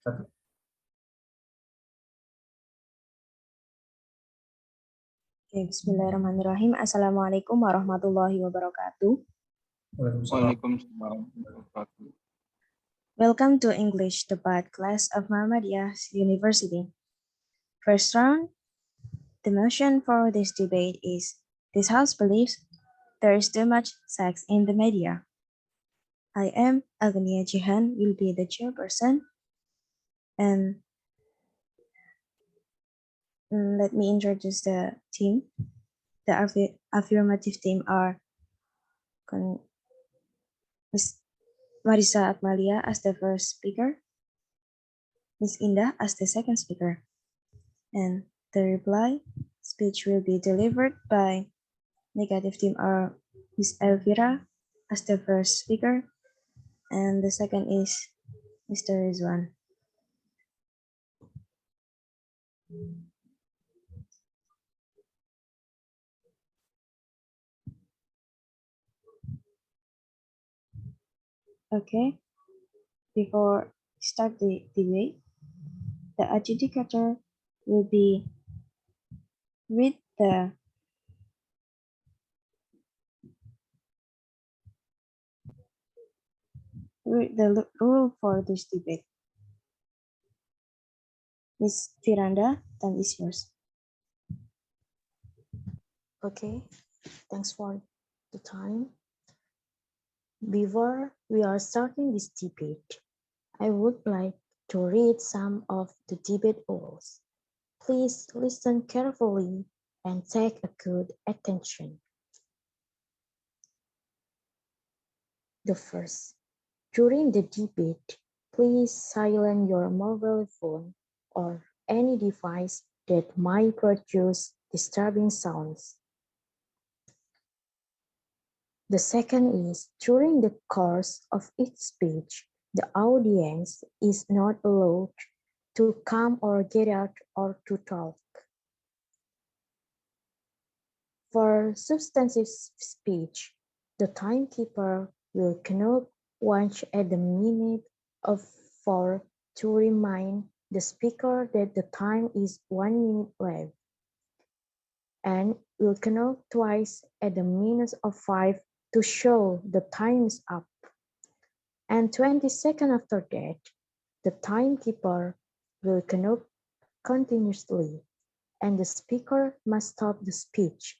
Satu. Bismillahirrahmanirrahim. Assalamualaikum warahmatullahi wabarakatuh. Waalaikumsalam warahmatullahi wabarakatuh. Welcome to English debat class of Muhammadiyah University. First round, the motion for this debate is, this house believes there is too much sex in the media. I am Aghnia Jihan, will be the chairperson. And let me introduce the team. The affirmative team are Ms. Marisa Aqmalia as the first speaker, Ms. Indah as the second speaker, and the reply speech will be delivered by negative team are Ms. Elfira as the first speaker, and the second is Mr. Rizwan. Okay, before start the debate, the adjudicator will be read the rule for this debate. Ms. Firanda, time is yours. Okay, thanks for the time. Before we are starting this debate, I would like to read some of the debate rules. Please listen carefully and take a good attention. The first, during the debate, please silence your mobile phone or any device that might produce disturbing sounds. The second is, during the course of each speech, the audience is not allowed to come or get out or to talk. For substantive speech, the timekeeper will count once at the minute of 4 to remind the speaker that the time is 1 minute left, and will count twice at the minute of 5 to show the time is up, and 20 seconds after that, the timekeeper will count continuously, and the speaker must stop the speech.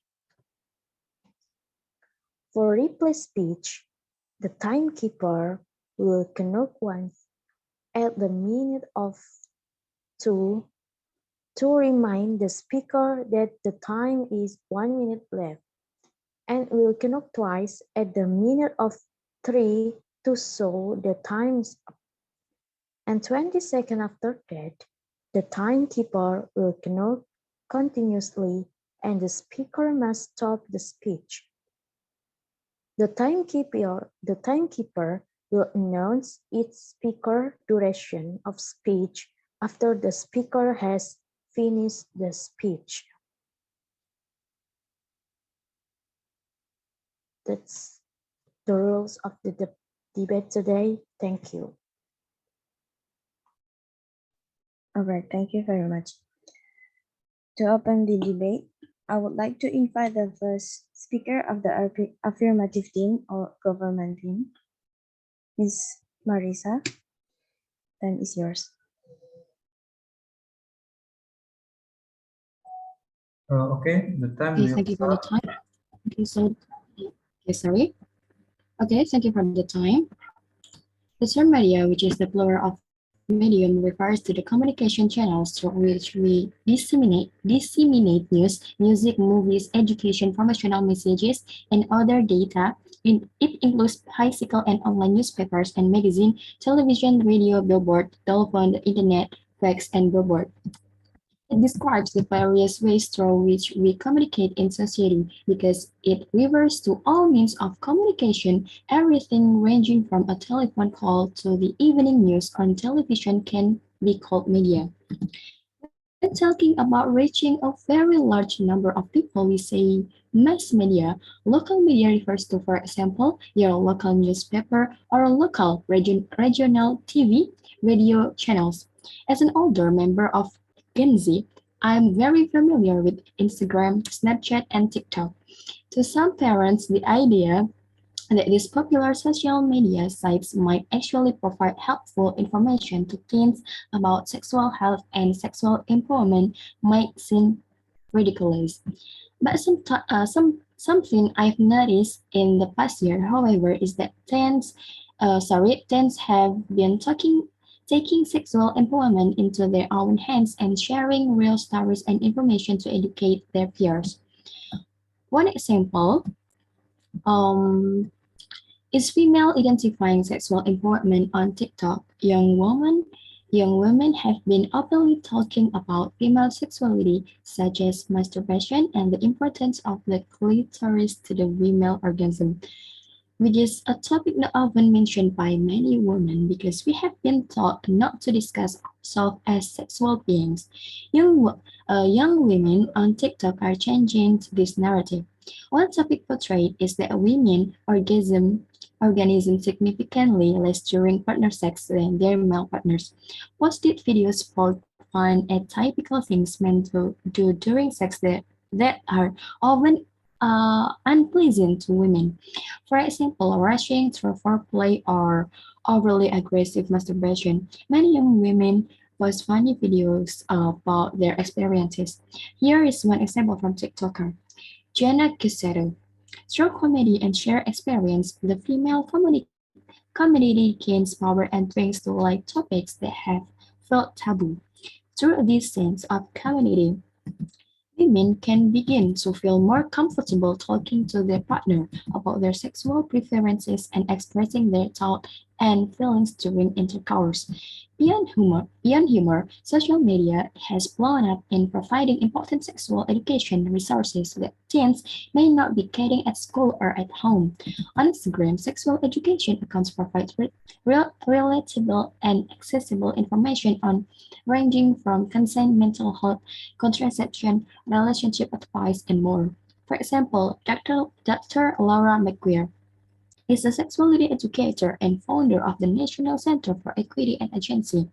For replay speech, the timekeeper will count once at the minute of 2 to remind the speaker that the time is 1 minute left, and will count twice at the minute of 3 to show the time is up. And 20 seconds after that, the timekeeper will count continuously, and the speaker must stop the speech. The timekeeper will announce its speaker duration of speech after the speaker has finished the speech. That's the rules of the debate today. Thank you. All right, thank you very much. To open the debate, I would like to invite the first speaker of the affirmative team or government team, Ms. Marisa. Time is yours. Okay, the time will Thank you for the start. time. Sorry. Okay, thank you for the time. The term media, which is the plural of medium, refers to the communication channels through which we disseminate news, music, movies, education, promotional messages, and other data. It includes physical and online newspapers and magazine, television, radio, billboard, telephone, the internet, fax, and billboard. It describes the various ways through which we communicate in society because it refers to all means of communication. Everything ranging from a telephone call to the evening news on television can be called media. When talking about reaching a very large number of people, we say mass media. Local media refers to, for example, your local newspaper or local regional TV, radio channels. As an older member of Gen Z, I'm very familiar with Instagram, Snapchat, and TikTok. To some parents, the idea that these popular social media sites might actually provide helpful information to teens about sexual health and sexual empowerment might seem ridiculous. But something I've noticed in the past year, however, is that teens have been taking sexual empowerment into their own hands and sharing real stories and information to educate their peers. One example um, is female identifying sexual empowerment on TikTok. Young women have been openly talking about female sexuality, such as masturbation and the importance of the clitoris to the female orgasm, which is a topic not often mentioned by many women because we have been taught not to discuss ourselves as sexual beings. Young women on TikTok are changing this narrative. One topic portrayed is that women organism significantly less during partner sex than their male partners. Posted videos poke fun at typical things men to do during sex that are often unpleasant to women. For example, rushing through foreplay or overly aggressive masturbation. Many young women post funny videos about their experiences. Here is one example from TikToker. Jenna Cassetto. Through comedy and shared experience, the female community gains power and brings to light topics that have felt taboo. Through this sense of community, women can begin to feel more comfortable talking to their partner about their sexual preferences and expressing their thoughts and feelings during intercourse. Beyond humor, social media has blown up in providing important sexual education resources that teens may not be getting at school or at home. On Instagram, sexual education accounts provide relatable and accessible information on ranging from consent, mental health, contraception, relationship advice, and more. For example, Dr. Laura McGuire is a sexuality educator and founder of the National Center for Equity and Agency,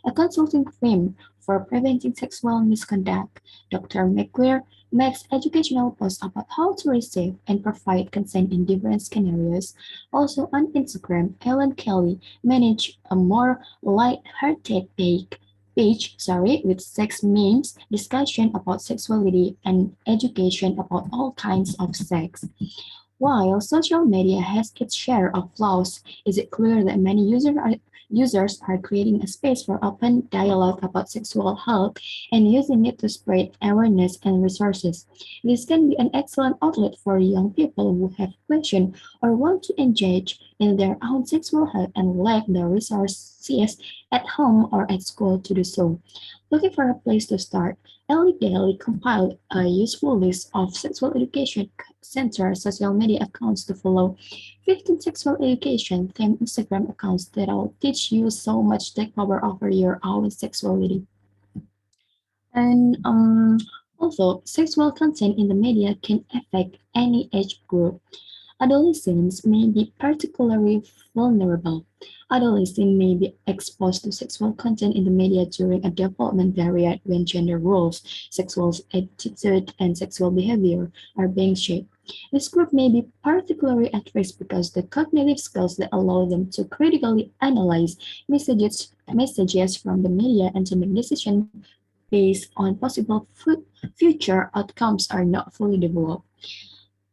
a consulting firm for preventing sexual misconduct. Dr. McGuire makes educational posts about how to receive and provide consent in different scenarios. Also on Instagram, Ellen Kelly managed a more light-hearted page with sex memes, discussion about sexuality, and education about all kinds of sex. While social media has its share of flaws, is it clear that many users are creating a space for open dialogue about sexual health and using it to spread awareness and resources. This can be an excellent outlet for young people who have questions or want to engage in their own sexual health and lack the resources at home or at school to do so. Looking for a place to start, Ellie Daily compiled a useful list of sexual education center social media accounts to follow. 15 sexual education themed Instagram accounts that'll teach you so much tech power over your own sexuality. And also, sexual content in the media can affect any age group. Adolescents may be particularly vulnerable. Adolescents may be exposed to sexual content in the media during a development period when gender roles, sexual attitude, and sexual behavior are being shaped. This group may be particularly at risk because the cognitive skills that allow them to critically analyze messages from the media and to make decisions based on possible future outcomes are not fully developed.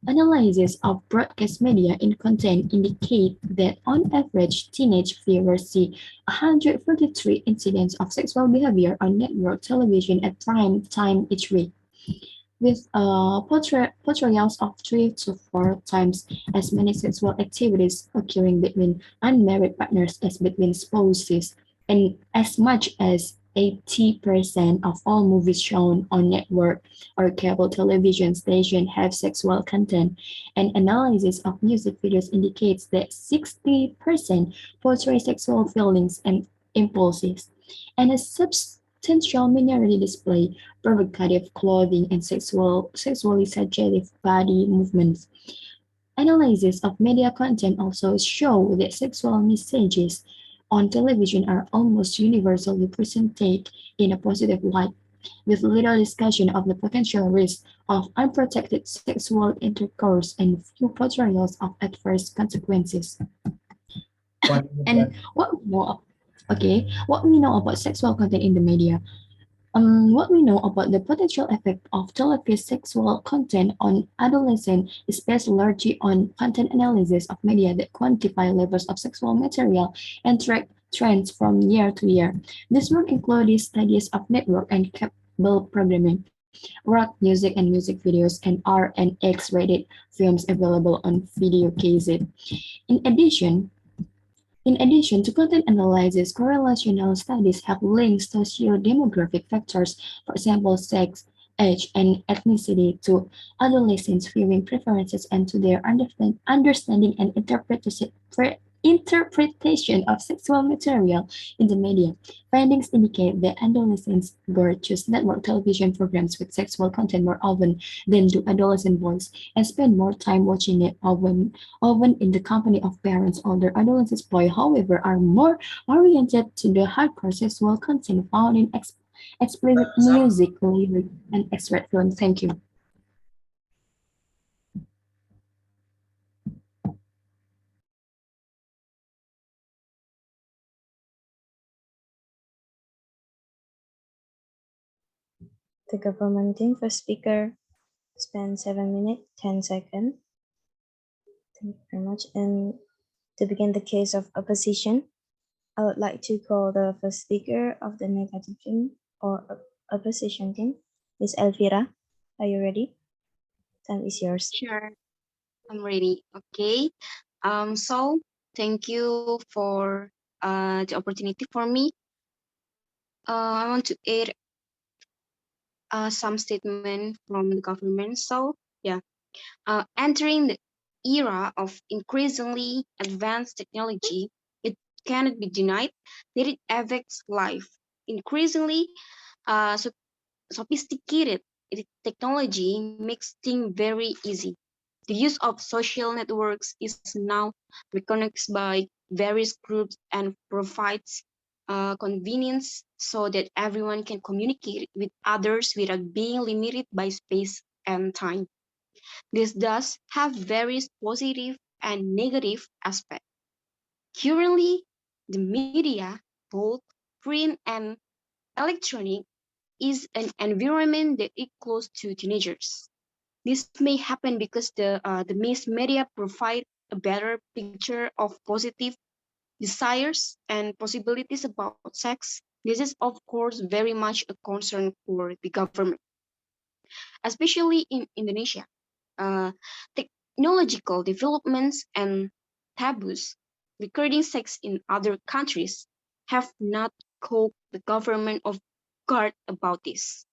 Analysis of broadcast media in content indicate that on average, teenage viewers see 143 incidents of sexual behavior on network television at prime time each week, with portrayals of 3 to 4 times as many sexual activities occurring between unmarried partners as between spouses, and as much as 80% of all movies shown on network or cable television station have sexual content. An analysis of music videos indicates that 60% portray sexual feelings and impulses, and a substantial minority display provocative clothing and sexually suggestive body movements. Analysis of media content also show that sexual messages on television are almost universally presented in a positive light, with little discussion of the potential risk of unprotected sexual intercourse and few portrayals of adverse consequences. And what we know about sexual content in the media. What we know about the potential effect of televised sexual content on adolescents is based largely on content analysis of media that quantify levels of sexual material and track trends from year to year. This work includes studies of network and cable programming, rock music and music videos, and R and X-rated films available on video cassette. In addition, in addition to content analysis, correlational studies have linked socio-demographic factors, for example, sex, age, and ethnicity, to adolescents' viewing preferences and to their understanding and interpretation of sexual material in the media. Findings indicate that adolescents girls choose network television programs with sexual content more often than do adolescent boys and spend more time watching it often in the company of parents. Older adolescent boys, however, are more oriented to the hardcore sexual content found in explicit music, lyric, and extract films. Thank you. The government team first speaker spend 7 minutes, 10 seconds. Thank you very much. And to begin the case of opposition, I would like to call the first speaker of the negative team or opposition team, Ms. Elfira. Are you ready? Time is yours. Sure, I'm ready. Okay. So thank you for the opportunity for me. I want to add some statement from the government. So yeah, entering the era of increasingly advanced technology, it cannot be denied that it affects life. Increasingly, so sophisticated technology makes things very easy. The use of social networks is now recognized by various groups and provides convenience so that everyone can communicate with others without being limited by space and time. This does have various positive and negative aspects. Currently, the media, both print and electronic, is an environment that is close to teenagers. This may happen because the mass media provide a better picture of positive desires and possibilities about sex. This is, of course, very much a concern for the government, especially in Indonesia. Uh, Technological developments and taboos regarding sex in other countries have not caught the government off guard about this.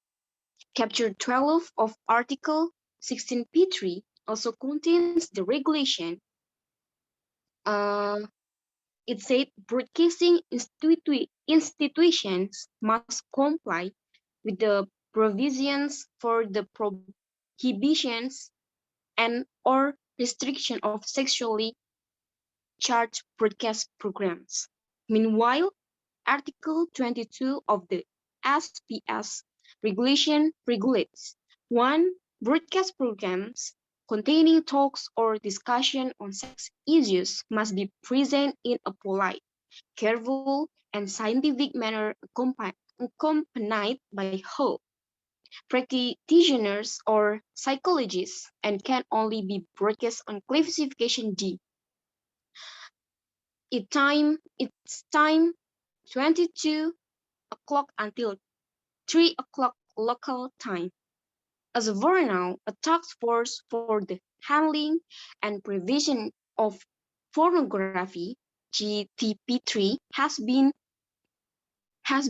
Chapter 12 of Article 16p3 also contains the regulation. Uh, it said broadcasting institutions must comply with the provisions for the prohibitions and or restriction of sexually charged broadcast programs. Meanwhile, Article 22 of the SPS regulation regulates 1. Broadcast programs containing talks or discussion on sex issues must be present in a polite, careful, and scientific manner accompanied by hope, practitioners, or psychologists, and can only be broadcast on classification D. It's time 22 o'clock until 3 o'clock local time. As of now, a task force for the handling and prevention of pornography (GTP3) has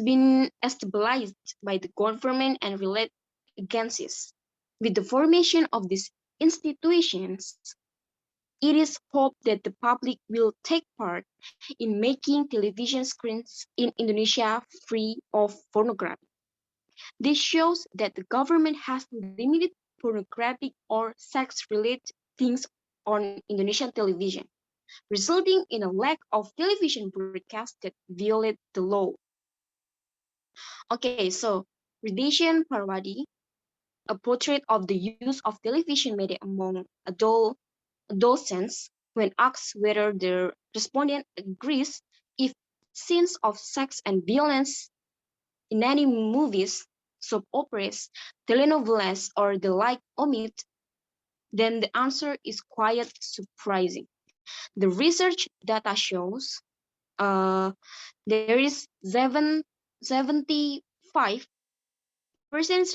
been established by the government and related agencies. With the formation of these institutions, it is hoped that the public will take part in making television screens in Indonesia free of pornography. This shows that the government has limited pornographic or sex-related things on Indonesian television. resulting in a lack of television broadcasts that violate the law. Okay, so Rideshan Parwadi, a portrait of the use of television media among adolescents, when asked whether the respondent agrees if scenes of sex and violence in any movies, soap operas, telenovelas, or the like omit, then the answer is quite surprising. The research data shows there is 75%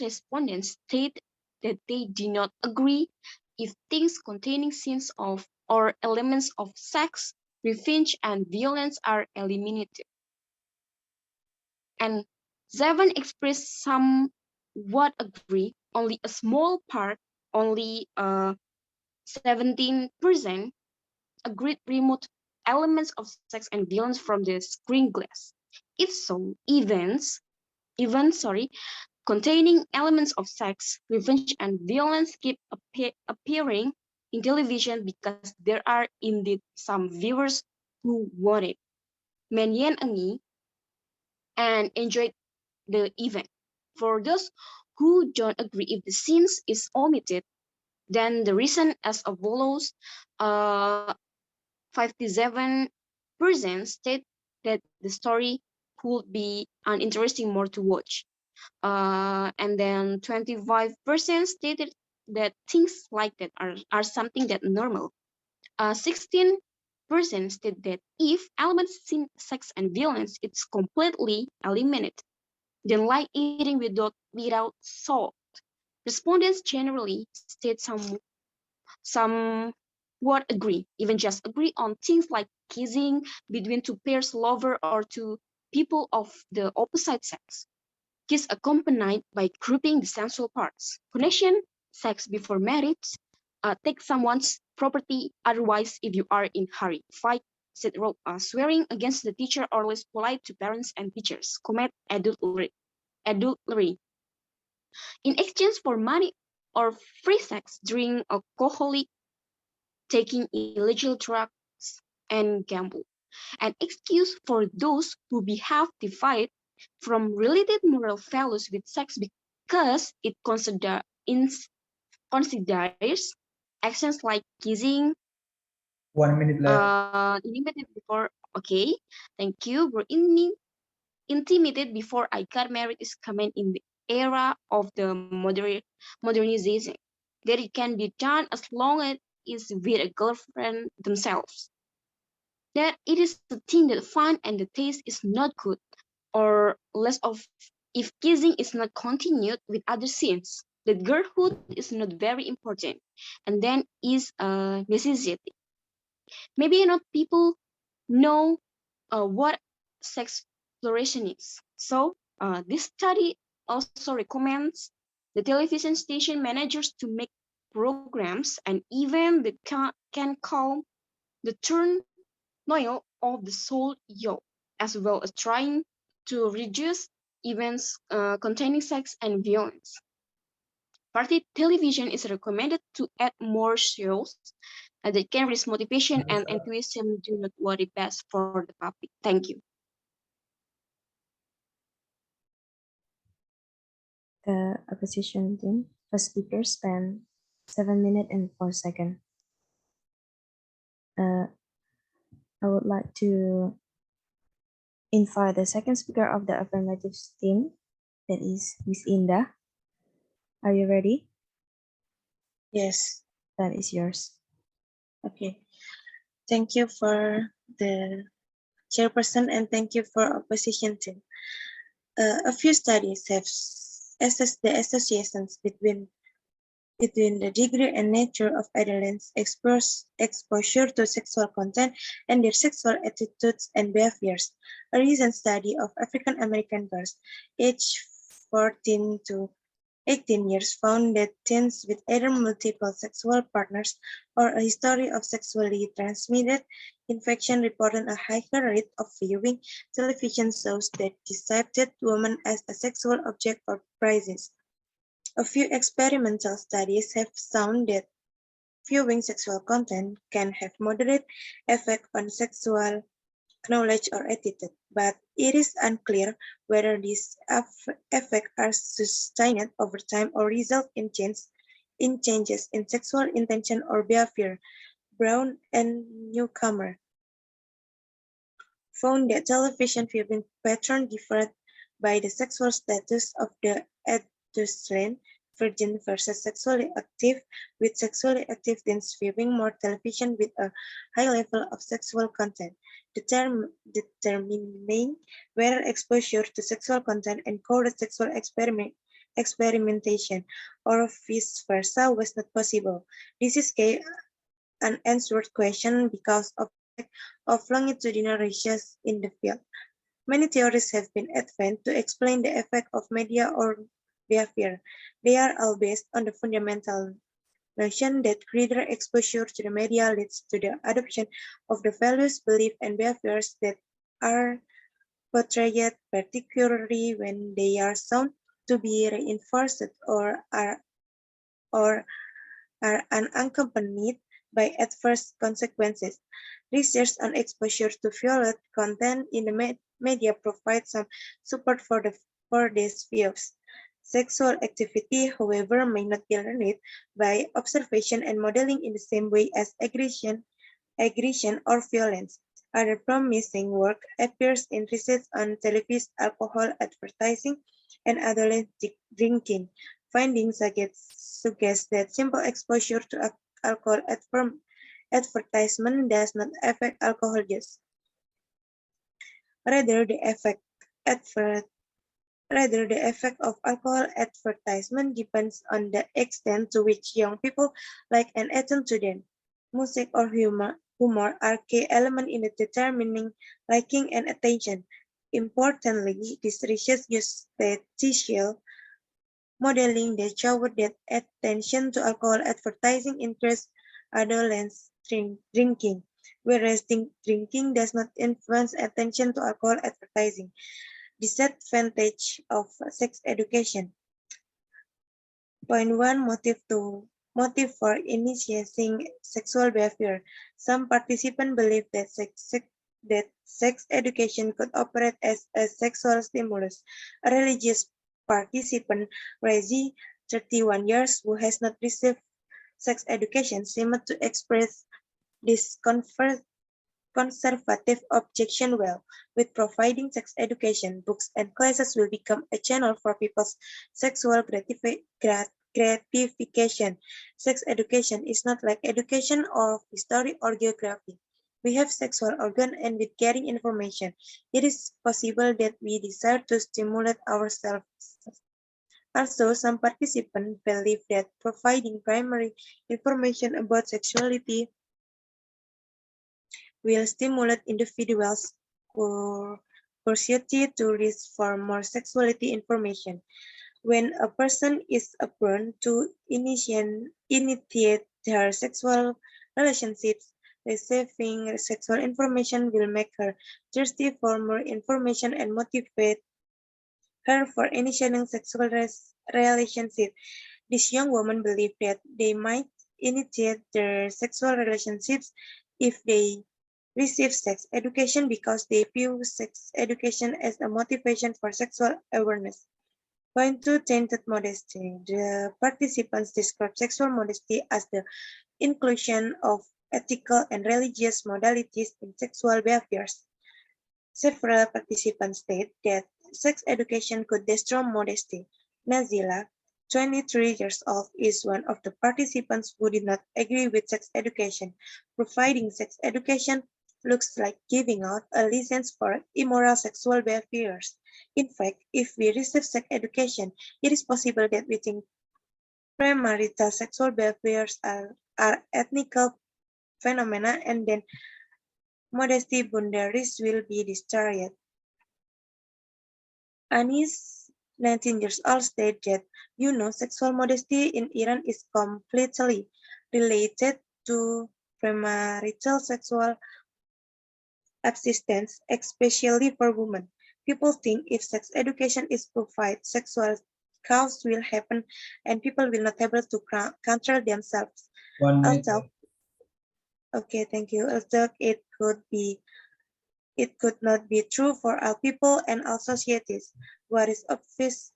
respondents state that they do not agree if things containing scenes of or elements of sex, revenge, and violence are eliminated. And 7 express somewhat agree, only a small part, only 17% agreed remote elements of sex and violence from the screen glass. If so, events containing elements of sex, revenge, and violence keep appearing in television because there are indeed some viewers who want it, Aghnia, and enjoyed the event. For those who don't agree if the scenes is omitted, then the reason as follows: 57% state that the story could be uninteresting more to watch. And then 25% stated that things like that are something that normal. 16% state that if elements in sex and violence, it's completely eliminated. Then like eating without salt. Respondents generally state somewhat agree, even just agree on things like kissing between two pairs lover or two people of the opposite sex. Kiss accompanied by grouping the sensual parts. Connection, sex before marriage, take someone's property, otherwise if you are in hurry. Fight, swearing against the teacher or less polite to parents and teachers. Commit adultery. In exchange for money or free sex, drink alcoholic, taking illegal drugs, and gamble. An excuse for those who behave defied from related moral values with sex because it considers actions like kissing 1 minute left. Intimidated before, okay, thank you, were intimidated before I got married is common in the era of the modernization, that it can be done as long as it's with a girlfriend themselves. That it is a thing that fun and the taste is not good, or less of if kissing is not continued with other scenes. That girlhood is not very important, and then is a necessity. Maybe not people know what sex exploration is. So this study also recommends the television station managers to make programs and even that can calm the turmoil of the soul yoke, as well as trying to reduce events containing sex and violence. Party television is recommended to add more shows that can raise motivation and enthusiasm. Do not worry best for the public. Thank you. The opposition team, first speaker, spent 7 minutes and 4 seconds. I would like to invite the second speaker of the affirmative team, that is Miss Indah. Are you ready? Yes. That is yours. Okay. Thank you for the chairperson and thank you for opposition team. A few studies have assessed the associations between the degree and nature of adolescents' exposure to sexual content and their sexual attitudes and behaviors. A recent study of African American girls aged 14 to 18 years found that teens with either multiple sexual partners or a history of sexually transmitted infection reported a higher rate of viewing television shows that depicted women as a sexual object or prizes. A few experimental studies have shown that Viewing sexual content can have moderate effect on sexual knowledge or attitude, but it is unclear whether these effects are sustained over time or result in changes in sexual intention or behavior. Brown and Newcomer found that television viewing pattern differed by the sexual status of the adolescent, virgin versus sexually active, with sexually active teens viewing more television with a high level of sexual content, determining whether exposure to sexual content encouraged sexual experimentation or vice versa was not possible. This is an unanswered question because of lack of longitudinal research in the field. Many theories have been advanced to explain the effect of media or behavior. They are all based on the fundamental notion that greater exposure to the media leads to the adoption of the values, beliefs, and behaviors that are portrayed, particularly when they are shown to be reinforced or are unaccompanied by adverse consequences. Research on exposure to violent content in the media provides some support for these views. Sexual activity, however, may not be learned by observation and modeling in the same way as aggression or violence. Other promising work appears in research on television alcohol advertising and adolescent drinking. Findings suggest that simple exposure to alcohol advertisement does not affect alcohol use. Rather, the effect of alcohol advertisement depends on the extent to which young people like and attend to them. Music or humor are key elements in determining liking and attention. Importantly, this research uses statistical modeling that showed that attention to alcohol advertising increases adolescents drinking, whereas drinking does not influence attention to alcohol advertising. Disadvantage of sex education. Point one, motive for initiating sexual behavior. Some participants believe that sex education could operate as a sexual stimulus. A religious participant, Rezi, 31 years, who has not received sex education, seemed to express conservative objection well. With providing sex education, books and classes will become a channel for people's sexual gratification. Sex education is not like education of history or geography. We have sexual organ and with getting information, it is possible that we desire to stimulate ourselves. Also, some participants believe that providing primary information about sexuality will stimulate individuals' curiosity to reach for more sexuality information. When a person is prone to initiate their sexual relationships, receiving sexual information will make her thirsty for more information and motivate her for initiating sexual relationship. This young woman believed that they might initiate their sexual relationships if they receive sex education because they view sex education as a motivation for sexual awareness. Point two, tainted modesty. The participants describe sexual modesty as the inclusion of ethical and religious modalities in sexual behaviors. Several participants state that sex education could destroy modesty. Nazila, 23 years old, is one of the participants who did not agree with sex education. Providing sex education looks like giving out a license for immoral sexual behaviors. In fact, if we receive sex education, it is possible that we think premarital sexual behaviors are ethnical phenomena and then modesty boundaries will be destroyed. Anis, 19 years old, stated that, sexual modesty in Iran is completely related to premarital sexual abstinence, especially for women. People think if sex education is provided, sexual chaos will happen and people will not be able to control themselves. 1 minute. Although, okay, thank you. Although it could not be true for all people and all societies. What is obvious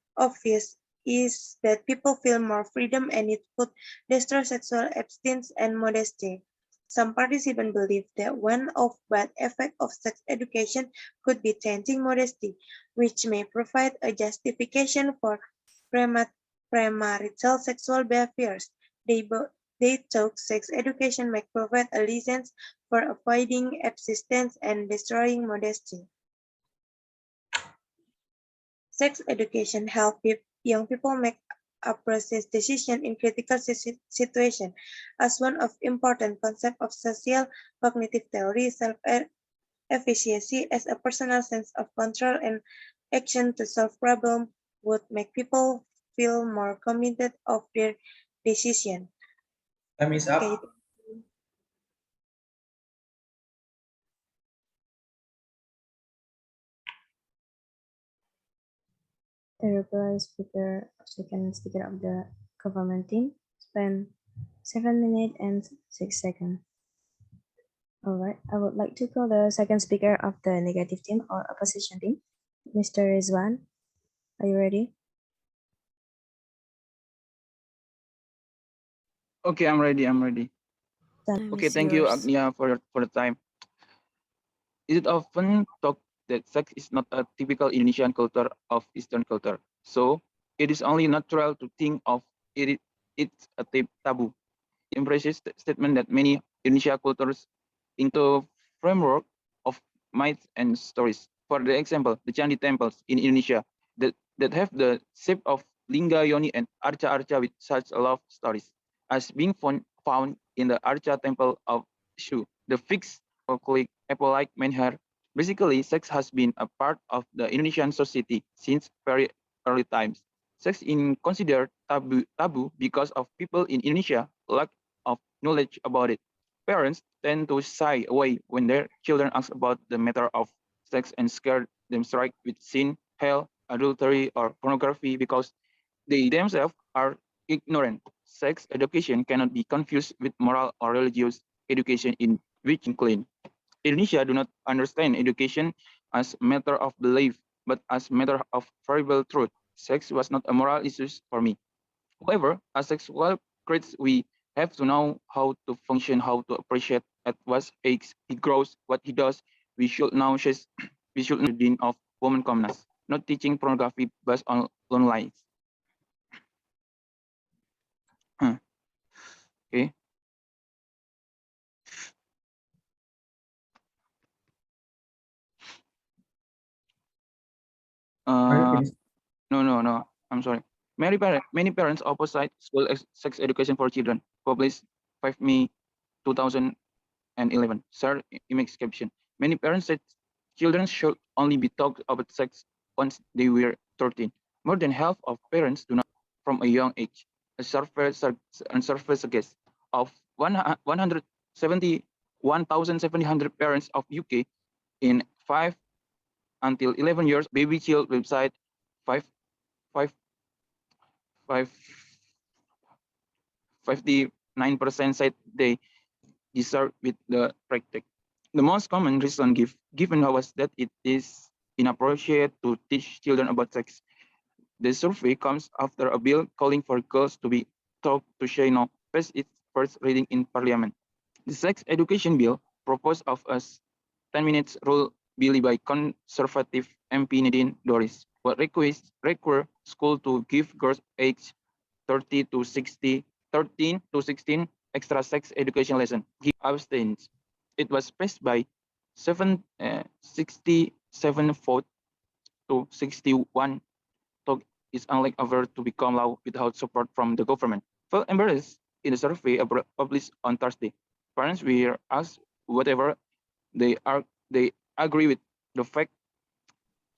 is that people feel more freedom and it could destroy sexual abstinence and modesty. Some participants believe that one of bad effects of sex education could be tainting modesty, which may provide a justification for premarital sexual behaviors. They thought sex education might provide a license for avoiding abstinence and destroying modesty. Sex education helps young people make a process decision in critical situations. As one of important concept of social cognitive theory, self-efficacy as a personal sense of control and action to solve problems would make people feel more committed of their decision. Time is up. Okay. The reply speaker, second speaker of the government team, spent 7 minutes and 6 seconds. All right, I would like to call the second speaker of the negative team or opposition team, Mr. Rizwan. Are you ready? Okay, I'm ready. Time Okay, is thank you, yours. Aghnia, for the time. It is often talked that sex is not a typical Indonesian culture of Eastern culture. So it is only natural to think of it's a taboo. It embraces the statement that many Indonesia cultures into framework of myths and stories. For the example, the Candi temples in Indonesia that have the shape of Lingga, Yoni, and Arca Arca with such love stories as being found in the Arca temple of Shu. The fixed apple-like manner. Basically, sex has been a part of the Indonesian society since very early times. Sex is considered taboo because of people in Indonesia lack of knowledge about it. Parents tend to shy away when their children ask about the matter of sex and scare them straight with sin, hell, adultery, or pornography because they themselves are ignorant. Sex education cannot be confused with moral or religious education in which clean. Indonesia do not understand education as a matter of belief, but as a matter of variable truth. Sex was not a moral issue for me. However, as sexual creatures, we have to know how to function, how to appreciate at what age he grows, what he does. We should know we should know the din of woman commoners, not teaching pornography based on lies. Okay. Are you finished? No. I'm sorry. Many parents opposite school sex education for children. Published 5 May 2011. Sir, image caption. Many parents said children should only be taught about sex once they were 13. More than half of parents do not from a young age. A survey suggests of 171,700 parents of UK in 5 until 11 years, baby child website 5 59% said they deserve with the practice. The most common reason given was that it is inappropriate to teach children about sex. The survey comes after a bill calling for girls to be taught to say no passed its first reading in Parliament. The sex education bill proposed of a 10 minutes rule bill by Conservative MP Nadine Dorries, what require school to give girls aged 13 to 16 extra sex education lesson. He abstains. It was passed by 67 votes to 61. Talk is unlikely ever to become law without support from the government. Felt embarrassed in the survey published on Thursday. Parents were asked whatever they agree with the fact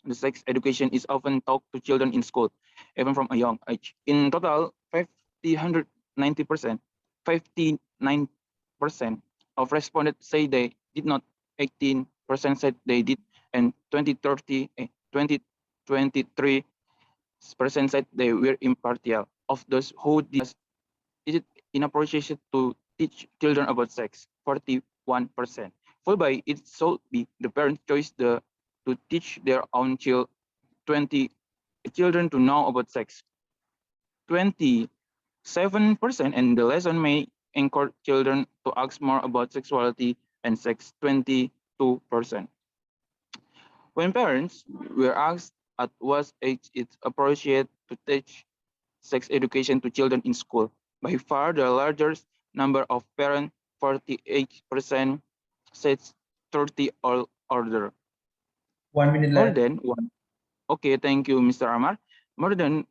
the sex education is often taught to children in school, even from a young age. In total, 59% of respondents say they did not, 18% said they did, and 23% said they were impartial. Of those who did, is it inappropriate to teach children about sex, 41%. Followed by it should be the parents' choice to teach their own 20 children to know about sex, 27%, and the lesson may encourage children to ask more about sexuality and sex, 22%. When parents were asked at what age it's appropriate to teach sex education to children in school, by far the largest number of parents, 48%, said 30 or older. 1 minute More left. than one. Okay, thank you, Mr. Amar. More than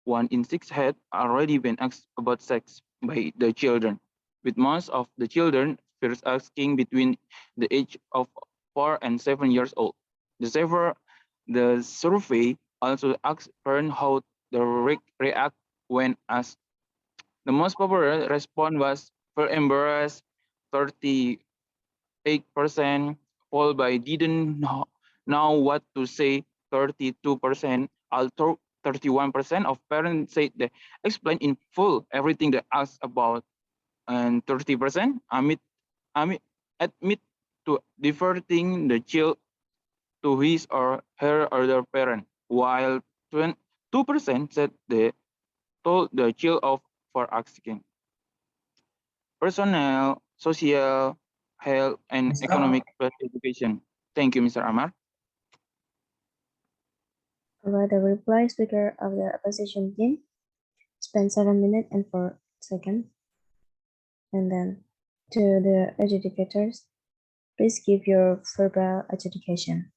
1 in 6 had already been asked about sex by the children, with most of the children first asking between the age of 4 and 7 years old. The survey also asked parents how they react when asked. The most popular response was feel embarrassed, 38%, followed by didn't know what to say, 32%, although 31% of parents said they explained in full everything they asked about, and 30% admit to diverting the child to his or her other parent, while 2% said they told the child off for asking. Personnel, social, health, and Is up. economic education. Thank you, Mr. Amar. Provide a reply speaker of the opposition team. Spend 7 minutes and 4 seconds. And then to the adjudicators, please give your verbal adjudication.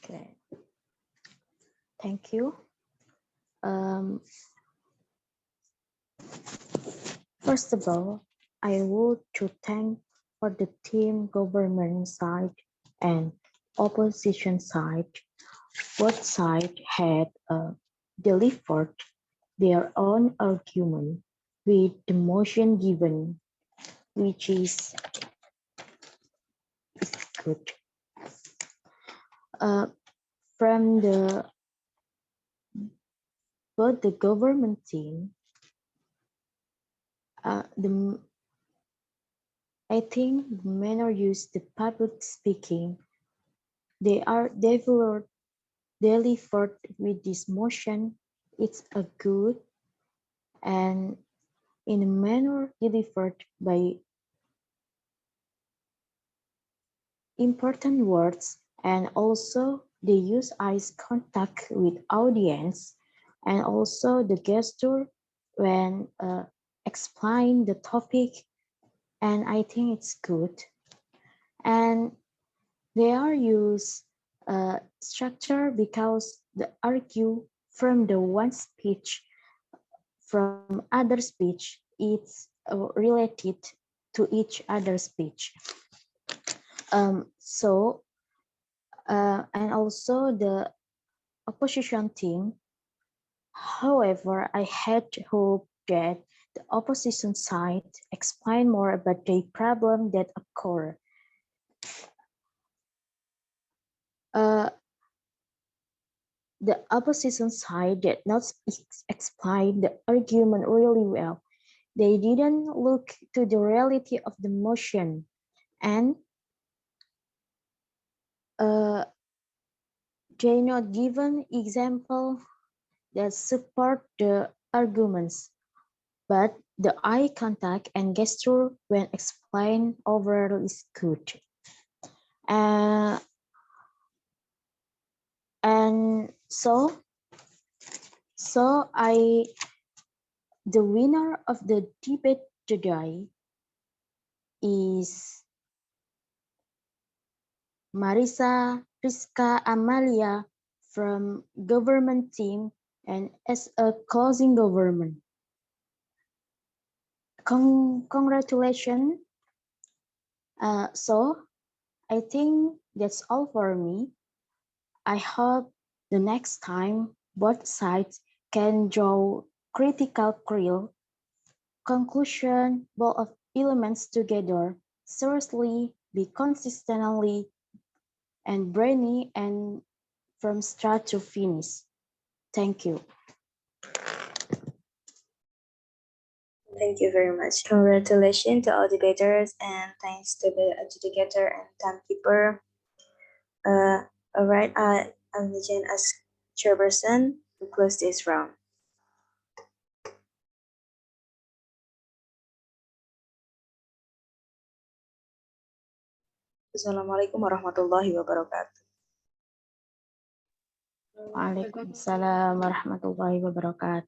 Okay. Thank you. First of all, I would to thank for the team government side and opposition side. Both sides had delivered their own argument with the motion given, which is good. From both the government team, I think the manner used the public speaking, they are delivered with this motion. It's a good and in a manner delivered by important words, and also they use eyes contact with audience, and also the gesture when explain the topic, and I think it's good. And they are use structure because they argue from the one speech from other speech, it's related to each other speech. And also the opposition team. However, I had hoped that the opposition side explain more about the problem that occur. The opposition side did not explain the argument really well. They didn't look to the reality of the motion, and they not given example that support the arguments, but the eye contact and gesture when explained overall is good. And so the winner of the debate today is Marisa, Riska, Aqmalia from government team, and as a closing government. Congratulations. So I think that's all for me. I hope the next time both sides can draw critical clear conclusion, both of elements together, seriously, be consistently and brainy, and from start to finish. Thank you. Thank you very much. Congratulations to all debaters and thanks to the adjudicator and timekeeper. All right, I'm Jihan as chairperson to close this round. Assalamualaikum warahmatullahi wabarakatuh. Waalaikumsalam warahmatullahi wabarakatuh.